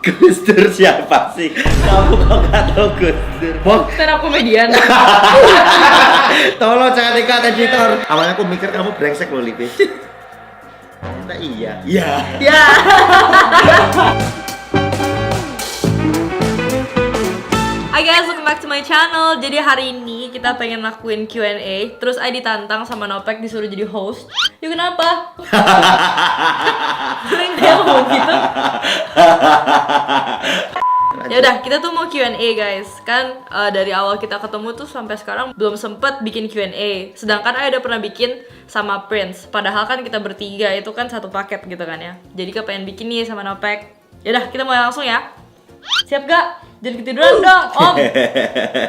Gus Dur siapa sih? Kamu kok nggak tahu Gus Dur? Bok, Stand up comedian. tolong jangan dikat editor. Awalnya aku mikir kamu brengsek loh, Lipi. Ternyata iya. Iya. Ya. Hai guys, welcome back to my channel. Jadi hari ini kita pengen lakuin Q&A. Terus I ditantang sama Nopek disuruh jadi host. Yuk kenapa? Kalian kayak mau gitu. Ya udah, kita tuh mau Q&A guys. Kan dari awal kita ketemu tuh sampai sekarang belum sempet bikin Q&A. Sedangkan I udah pernah bikin sama Prince. Padahal kan kita bertiga itu kan satu paket gitu kan ya. Jadi kita pengen bikin nih sama Nopek. Ya udah, kita mulai langsung ya. Siap gak? Jangan ketiduran dong, Om.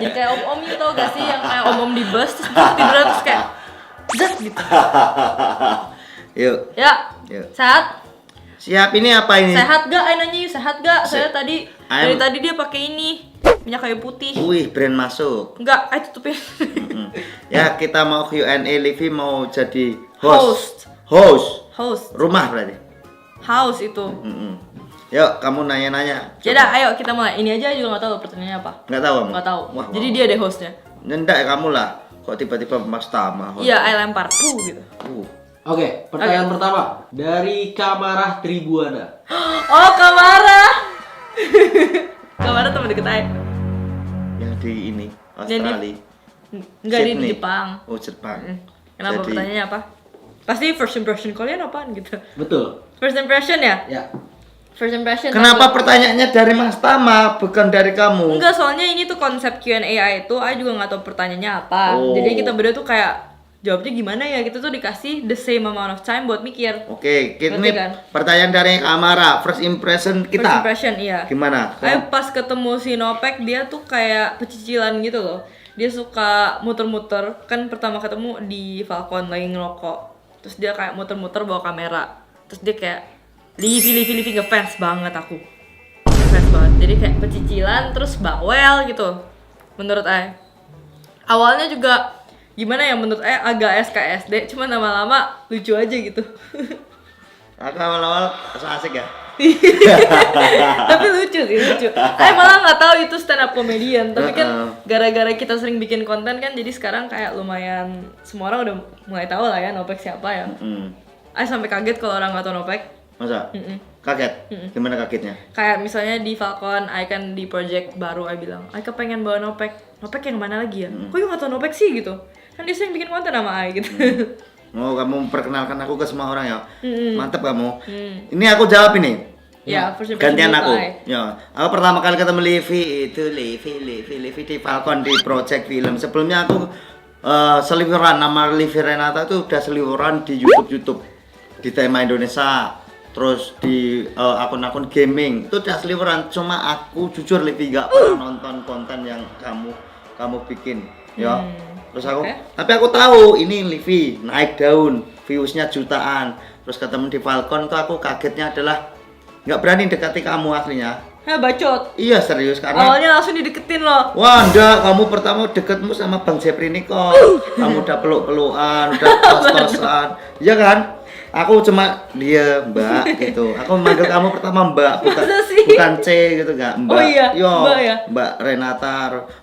Jadi kayak om-om gitu tau gak sih, yang kayak om-om di bus terus ketiduran terus kayak zat gitu. Yuk. Ya. Yuk. Sehat? Siap, ini apa ini? Sehat gak? Ayo nanya yuk, sehat gak? Saya tadi dari tadi dia pakai ini minyak kayu putih. Wih, brand masuk. Enggak, ayo tutupin. Ya, kita mau Q&A. Livi mau jadi Host. Host. Rumah berarti. House itu. Yuk, kamu nanya-nanya. Yaudah, ayo kita mulai. Ini aja juga nggak tahu pertanyaannya apa. Nggak tahu kamu? Nggak tahu. Wah, Jadi dia deh hostnya. Nyendak ya kamu lah. Kok tiba-tiba Mas Tama? Iya, ayo lempar. Gitu. Oke, pertanyaan pertama dari Kamarah Tribuana. Oh, Kamara. Kamara teman deket aja. Yang di ini, Australia. Enggak, dia di Sydney. Jepang. Oh, Jepang. Kenapa Jadi- pertanyaannya apa? Pasti first impression kalian apaan gitu. Betul. First impression ya? Ya. First impression. Kenapa aku- pertanyaannya dari Mas Tama, bukan dari kamu? Enggak, soalnya ini tuh konsep Q&A itu, I juga nggak tahu pertanyaannya apa. Oh. Jadi kita berdua tuh kayak jawabnya gimana ya? Kita tuh dikasih the same amount of time buat mikir. Oke, ini Ngerti kan? pertanyaan dari Amara. First impression kita. First impression, iya. Gimana? Ayo pas ketemu si Nopek, dia tuh kayak pecicilan gitu loh. Dia suka muter-muter. Kan pertama ketemu di Falcon lagi ngerokok. Terus dia kayak muter-muter bawa kamera. Terus dia kayak Livi ngefans banget aku. Ngefans banget. Jadi kayak pecicilan terus bawel gitu. Menurut Ay. Awalnya juga gimana ya, menurut Ay agak SKSD, cuman lama-lama lucu aja gitu. Aku awal-awal asik ya. Tapi lucu sih, lucu. Malah nggak tahu itu stand up comedian. Tapi kan gara-gara kita sering bikin konten kan, jadi sekarang kayak lumayan semua orang udah mulai tahu lah ya Nopek siapa ya. Sampai kaget kalau orang nggak tahu Nopek. Masa? Kaget? Gimana kagetnya? Kayak misalnya di Falcon, kan di project baru bilang, kepengen bawa Nopek. Nopek yang mana lagi ya? Kok you nggak tahu Nopek sih gitu? Kan dia sering bikin konten sama gitu. Oh, kamu memperkenalkan aku ke semua orang ya. Mantap kamu. Ini aku jawab ini. Ya, first impression Gantian dulu, aku. Ay. Ya, aku pertama kali ketemu Livi di Falcon di project film. Sebelumnya aku seliweran nama Livi Renata itu udah seliweran di YouTube di tema Indonesia. Terus di akun-akun gaming itu udah seliweran. Cuma aku jujur Livi gak pernah nonton konten yang kamu bikin. Ya. Terus aku, tapi aku tahu ini Livi naik daun, viewsnya jutaan. Terus ketemu di Falcon tuh aku kagetnya adalah nggak berani dekati kamu aslinya. Bacot. Iya serius karena Awalnya langsung dideketin loh. wah enggak, kamu pertama deketmu sama Bang Jepri Niko. Kamu udah peluk-pelukan, udah tos-tosan. Iya kan? Aku cuma dia Mbak gitu. Aku manggil kamu pertama Mbak, Masa sih? bukan C gitu enggak. Mbak. Oh iya, Yo, Mbak ya? Mbak Renata,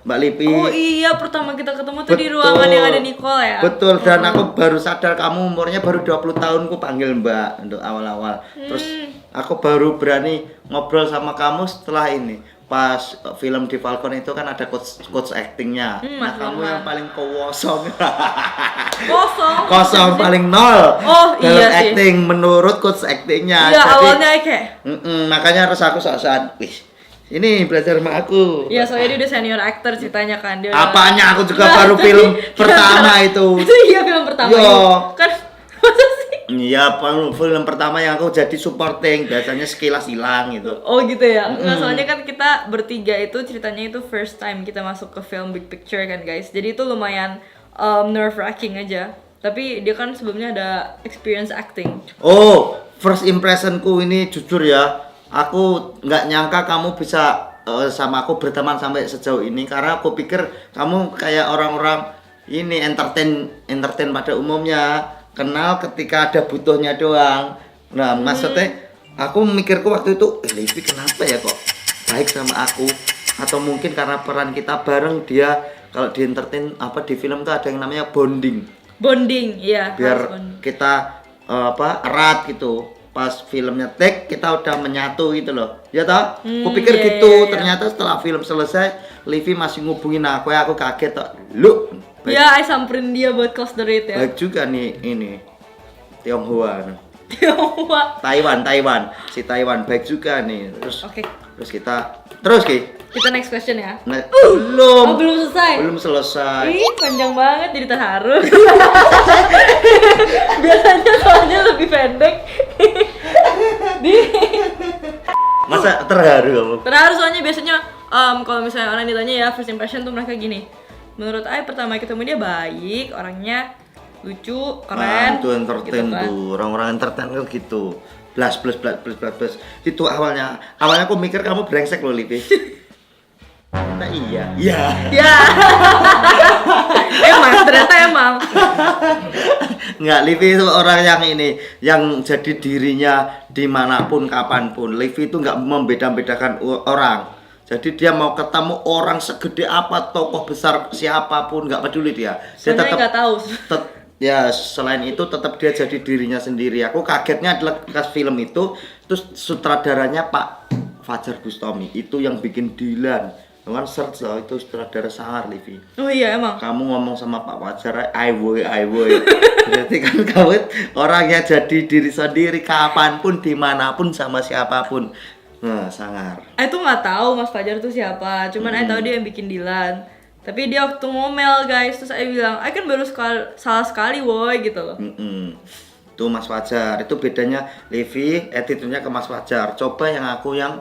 Mbak Lipi. Oh iya, pertama kita ketemu tuh di ruangan yang ada Nicole ya? Betul, dan aku baru sadar kamu umurnya baru 20 tahun, ku panggil Mbak untuk awal-awal. Terus aku baru berani ngobrol sama kamu setelah ini. Pas film di Falcon itu kan ada coach actingnya. Nah, kamu yang paling kosong. Kosong paling nol. Oh, dalam iya sih. acting menurut coach actingnya. Iya, Jadi, awalnya kayak makanya harus aku sok-sokan. Wih, ini belajar sama aku. iya, soalnya dia udah senior actor ceritanya kan. Dia Apanya aku juga Nggak, baru tapi- film pertama itu. Itu iya film pertama Yo. itu. Kan masa sih? Iya, film pertama yang aku jadi supporting, biasanya sekilas hilang gitu. Oh gitu ya. Nggak, soalnya kan kita bertiga itu ceritanya itu first time kita masuk ke film big picture kan guys. Jadi itu lumayan nerve wracking aja. Tapi dia kan sebelumnya ada experience acting. Oh, first impressionku ini jujur ya, aku nggak nyangka kamu bisa sama aku berteman sampai sejauh ini, karena aku pikir kamu kayak orang-orang ini entertain pada umumnya, kenal ketika ada butuhnya doang. Nah, maksudnya aku mikirku waktu itu, Livi kenapa ya kok baik sama aku? Atau mungkin karena peran kita bareng, dia kalau di entertain apa di film tuh ada yang namanya bonding. Bonding, iya. Biar harus bonding. kita erat gitu. Pas filmnya take kita udah menyatu gitu loh. Ya toh? Kupikir iya, gitu. iya, iya. Ternyata setelah film selesai, Livi masih ngubungin aku kaget toh. Lu baik, Ya, I samperin dia buat close the rate ya. baik juga nih ini. Tionghoa. Tionghoa. Taiwan. Si Taiwan baik juga nih. Oke, Terus Ki. kita next question ya. Nah, Oh, belum selesai. belum selesai. Ih, panjang banget jadi terharu. Biasanya soalnya lebih pendek. Di Masa terharu kamu? terharu soalnya biasanya kalau misalnya orang ditanya ya first impression tuh mereka gini. Menurut Ai pertama ketemu dia baik, orangnya lucu, Nah, keren. itu entertain gitu kan. tuh. Orang-orang entertain kan gitu. Blas. Itu awalnya aku mikir kamu brengsek loh, Livi. Nah, iya. Iya. Ya. ternyata emang. Nggak, Livi itu orang yang ini, yang jadi dirinya dimanapun, kapanpun. Livi itu nggak membeda-bedakan orang. Jadi dia mau ketemu orang segede apa, tokoh besar siapapun, nggak peduli dia. Dia Soalnya nggak tahu. Ya selain itu tetap dia jadi dirinya sendiri. Aku kagetnya adalah pas film itu, terus sutradaranya Pak Fajar Bustami itu yang bikin Dilan. Kan search loh, itu sutradara sangar, Livi. Oh iya emang. Kamu ngomong sama Pak Fajar, I woy. Berarti kan kamu orangnya jadi diri sendiri kapanpun, dimanapun, sama siapapun. Nah, sangar. Ai tuh nggak tahu Mas Fajar tuh siapa. Cuman Ai tahu dia yang bikin Dilan. Tapi dia waktu ngomel guys, terus Ai bilang, Ai kan baru salah sekali woi gitu loh. Tuh Mas Fajar, itu bedanya Livi, attitude-nya ke Mas Fajar. Coba yang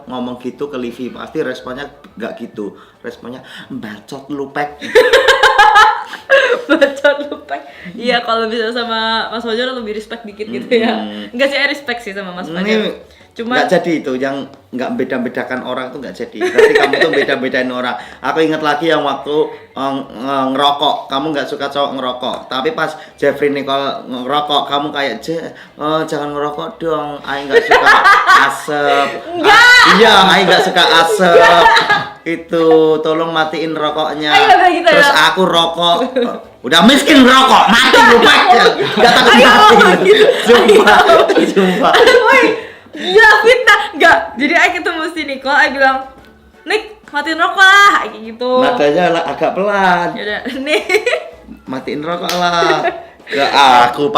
ngomong gitu ke Livi, pasti responnya nggak gitu. Responnya bacot lu pek. Bacot lupa. Iya kalau bisa sama Mas Fajar lebih respect dikit gitu ya. Enggak sih, Ai respect sih sama Mas Fajar. Ini Cuma nggak jadi itu, yang nggak beda-bedakan orang tuh nggak jadi. Berarti kamu tuh beda-bedain orang. Aku ingat lagi yang waktu ngerokok, kamu nggak suka cowok ngerokok. Tapi pas Jeffrey Nicole ngerokok, kamu kayak jangan ngerokok dong. Ai nggak suka asap. Iya, Ai nggak suka asap. Itu tolong matiin rokoknya. Ai nggak gitu Terus ya? aku rokok. Udah miskin rokok, mati lu Pak. Nggak takut mati. Sumpah. woi, gila fitnah. Enggak. Jadi Ai ketemu si Nicole, Ai bilang, "Nik, matiin rokok lah." Kayak gitu. Nadanya agak pelan. Ya udah, nih. Matiin rokok lah. Ke aku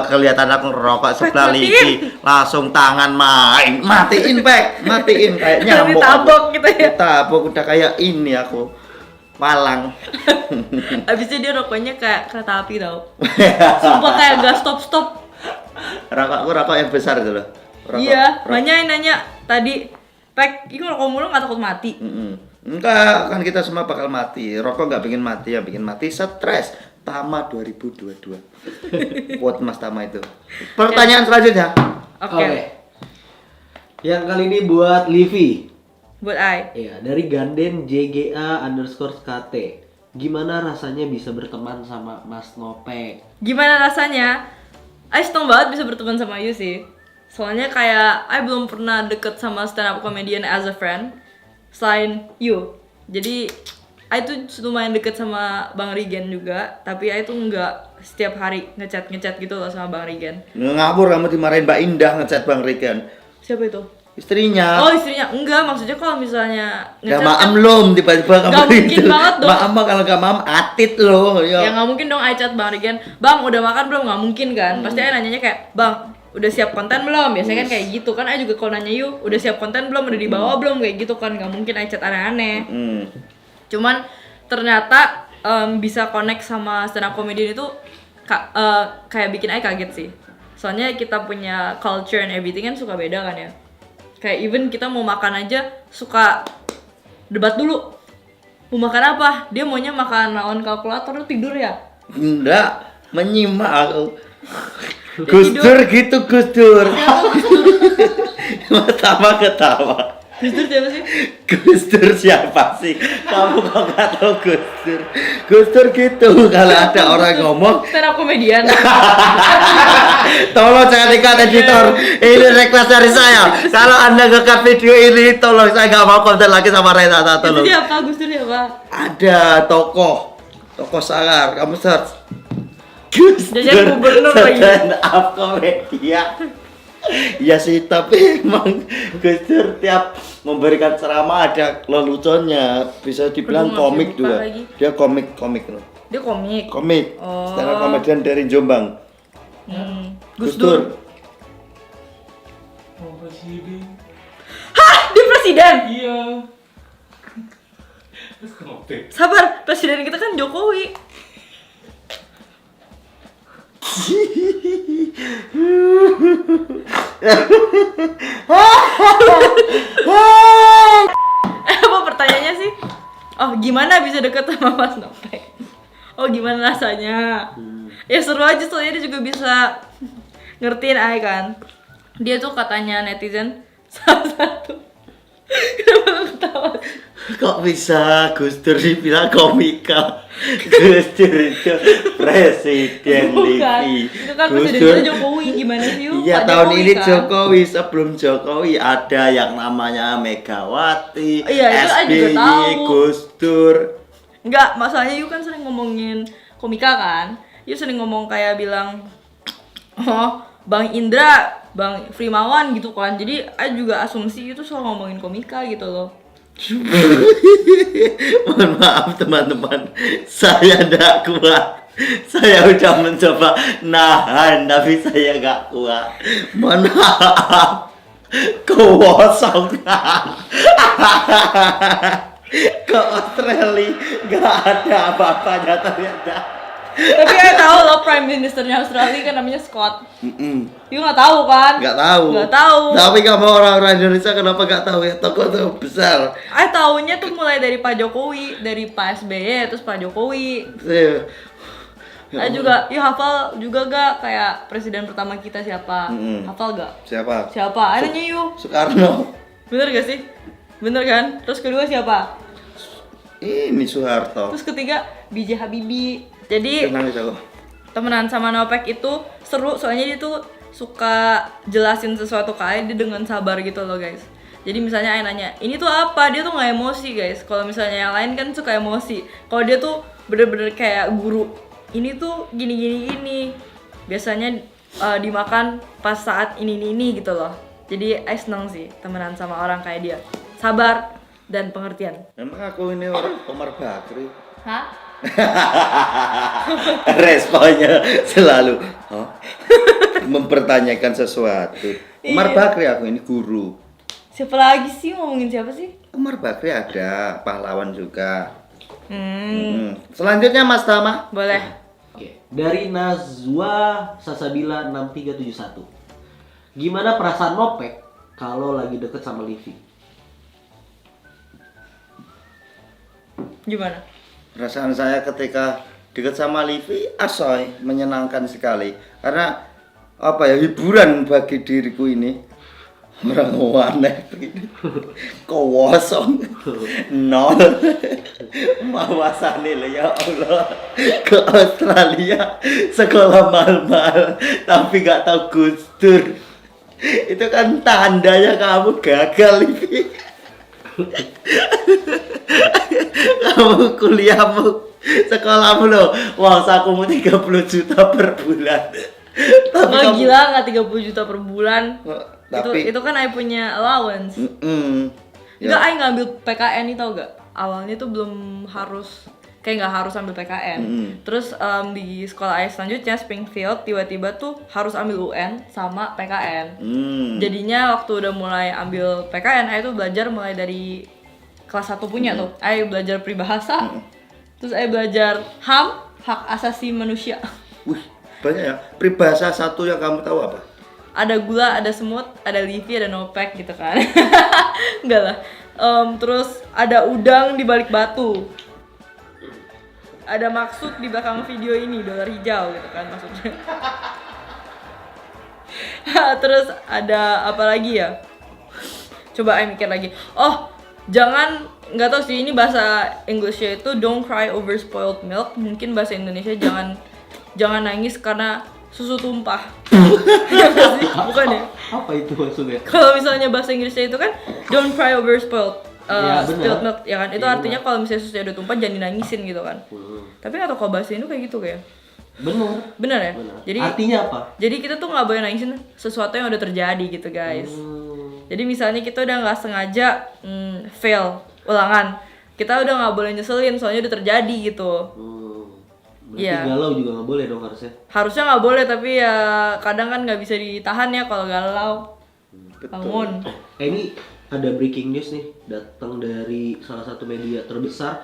kelihatan aku ngerokok sebelah Matiin. Livi, langsung tangan matiin kayak nyamuk. Ditabok aku. gitu ya. Ditabok udah kayak ini aku. Malang. Abisnya dia rokoknya kayak kereta api tau. Sumpah kayak gak stop-stop. Rokokku rokok yang besar itu loh. Iya, banyak yang nanya tadi, Pek, ini rokok mulu gak takut mati? Enggak, kan kita semua bakal mati. Rokok nggak bikin mati, yang bikin mati stres. Tama 2022. Quote Mas Tama itu. Pertanyaan selanjutnya. Oke. Yang kali ini buat Livi. Buat Ai. Iya, dari Ganden JGA_KT. Gimana rasanya bisa berteman sama Mas Nopek? Gimana rasanya? Ai seneng banget bisa berteman sama Ayu sih. Soalnya kayak Ai belum pernah deket sama stand up comedian as a friend selain you. Jadi Ai tuh lumayan deket sama Bang Rigen juga, tapi Ai tuh nggak setiap hari ngechat gitu loh sama Bang Rigen. Ngabur kamu dimarahin Mbak Indah ngechat Bang Rigen. Siapa itu? Istrinya. Oh istrinya, enggak maksudnya kalau misalnya Gak ngechat maam loh tiba-tiba kamu Gak mungkin banget dong. Maam mah kalau gak maam atit loh. ya nggak mungkin dong Ai chat Bang Rigen, Bang udah makan belum? Nggak mungkin kan, pasti Ai nanyanya kayak, Bang udah siap konten belum? Biasanya kan kayak gitu kan, Ai juga kalau nanya yuk udah siap konten belum? Udah dibawa belum? Kayak gitu kan, nggak mungkin Ai chat aneh-aneh. Cuman ternyata bisa connect sama stand up comedian itu kayak bikin Ai kaget sih. Soalnya kita punya culture and everything kan suka beda kan ya. Kayak even kita mau makan aja suka debat dulu. Mau makan apa? Dia maunya makan lawan kalkulator tuh tidur ya? Enggak, menyimak aku. Gus Dur gitu, Gus Dur. Ketawa. Gus Dur siapa sih? Gus Dur siapa sih? Kamu kok nggak tahu Gus Dur? Gus Dur gitu kalau ada orang ngomong, Stand up comedian. tolong jangan ikat editor. Ini request dari saya. Kalau anda ngekat video ini, tolong saya nggak mau konten lagi sama Renata. Itu Tolong. siapa? Gus Dur siapa? Ada tokoh sangar. Kamu search. Gus Dia jadi Dur gubernur lagi. stand up komedian. Iya sih, tapi emang Gus Dur tiap memberikan ceramah ada leluconnya. Bisa dibilang Aduh, komik masih lupa juga. lagi. Dia komik loh. Dia komik. Komik. Oh. Stand up komedian dari Jombang. Gus Dur. Oh, presiden. Hah? Dia presiden? Iya. Terus kenapa? Sabar, presiden kita kan Jokowi. Apa pertanyaannya sih? Oh, gimana bisa deket sama Mas Nopek? Oh, gimana rasanya? Ya seru aja, soalnya dia juga bisa ngertiin Ai kan. Dia tuh katanya netizen salah satu. Kenapa lu ketawa? Kok bisa Gus Dur dibilang komika? Gus Dur itu presiden Bukan. TV. Itu kan Gus presiden Dur- kita Jokowi, gimana sih yuk? Iya, Pak tahun Jokowi ini kan? Jokowi. Sebelum Jokowi ada yang namanya Megawati, Iya, itu Ai juga SBY, tahu. Gus Dur. Enggak, masalahnya Yu kan sering ngomongin komika kan. Yu sering ngomong kayak bilang, oh Bang Indra, Bang Frimawan gitu kan. Jadi Ai juga asumsi itu selalu ngomongin komika gitu loh. Mohon maaf teman-teman, saya tidak kuat. Saya udah mencoba nahan, tapi saya nggak kuat. Mohon maaf, kosong. Ke Australia nggak ada apa-apanya ternyata. Tapi Ai tahu loh Prime Ministernya Australia kan namanya Scott. Yu nggak tahu kan? Nggak tahu. Nggak tahu. Tapi kamu orang-orang Indonesia kenapa nggak tahu ya? Tokoh besar. Ai taunya tuh mulai dari Pak Jokowi, dari Pak SBY terus Pak Jokowi. Ai juga, Yu hafal juga gak kayak presiden pertama kita siapa? Hafal gak? Siapa? Siapa? Ai nanya Yu. Soekarno. Bener gak sih? Bener kan? Terus kedua siapa? Ini Soeharto. Terus ketiga B.J. Habibie. Jadi Kenal itu. temenan sama Nopek itu seru soalnya dia tuh suka jelasin sesuatu ke Ai dia dengan sabar gitu loh guys. Jadi misalnya Ai nanya, ini tuh apa? Dia tuh nggak emosi guys. Kalau misalnya yang lain kan suka emosi. Kalau dia tuh bener-bener kayak guru. Ini tuh gini. Biasanya dimakan pas saat ini gitu loh. Jadi Ai seneng sih temenan sama orang kayak dia. Sabar dan pengertian. Emang aku ini orang Omar Bakri. Hah? Responnya selalu mempertanyakan sesuatu. Omar Iya. Bakri aku ini guru. Siapa lagi sih? Ngomongin siapa sih? Omar Bakri ada, pahlawan juga. Selanjutnya Mas Tama. Boleh. Oke, dari Nazwa Sasabila 6371. Gimana perasaan Nopek kalau lagi deket sama Livi? Gimana? Perasaan saya ketika dekat sama Livi asoy, menyenangkan sekali. Karena apa ya, hiburan bagi diriku ini. Orang aneh begini. Kosong. Nol. Mawasane lo ya Allah. Ke Australia sekolah mahal-mahal tapi gak tahu Gus Dur. Itu kan tandanya kamu gagal, Livi. Kamu kuliahmu, sekolahmu loh, uang sakumu 30 juta per bulan. Tapi Oh gila, nggak 30 juta per bulan. Tapi Itu kan Ai punya allowance. Enggak, Ai ngambil PKN nih tau gak? Awalnya tuh belum harus, kayak nggak harus ambil PKN. Terus di sekolah Ai selanjutnya Springfield tiba-tiba tuh harus ambil UN sama PKN. Jadinya waktu udah mulai ambil PKN, Ai tuh belajar mulai dari kelas 1 punya tuh. Ai belajar peribahasa. Terus Ai belajar HAM, hak asasi manusia. Wih, banyak ya. Peribahasa satu yang kamu tahu apa? Ada gula, ada semut, ada Livi, ada Nopek gitu kan. Enggak lah. Terus ada udang di balik batu. Ada maksud di belakang video ini, dolar hijau gitu kan maksudnya. Terus ada apa lagi ya? Coba Ai mikir lagi. Oh, jangan, nggak tahu sih ini bahasa Inggrisnya itu don't cry over spoiled milk. Mungkin bahasa Indonesia jangan nangis karena susu tumpah. Bukan ya? Apa itu maksudnya? Kalau misalnya bahasa Inggrisnya itu kan don't cry over Ya, benar. spilled milk, ya kan? Itu Ya, artinya kalau misalnya susunya udah tumpah jangan dinangisin gitu kan. Tapi atau kalau bahasa Indo kayak gitu kayak. Bener. Bener ya? Bener. Jadi Artinya apa? jadi kita tuh nggak boleh nangisin sesuatu yang udah terjadi gitu guys. Jadi misalnya kita udah nggak sengaja fail ulangan, kita udah nggak boleh nyeselin soalnya udah terjadi gitu. Berarti Iya. galau juga nggak boleh dong harusnya. Harusnya nggak boleh tapi ya kadang kan nggak bisa ditahan ya kalau galau. Bangun. Ini ada breaking news nih datang dari salah satu media terbesar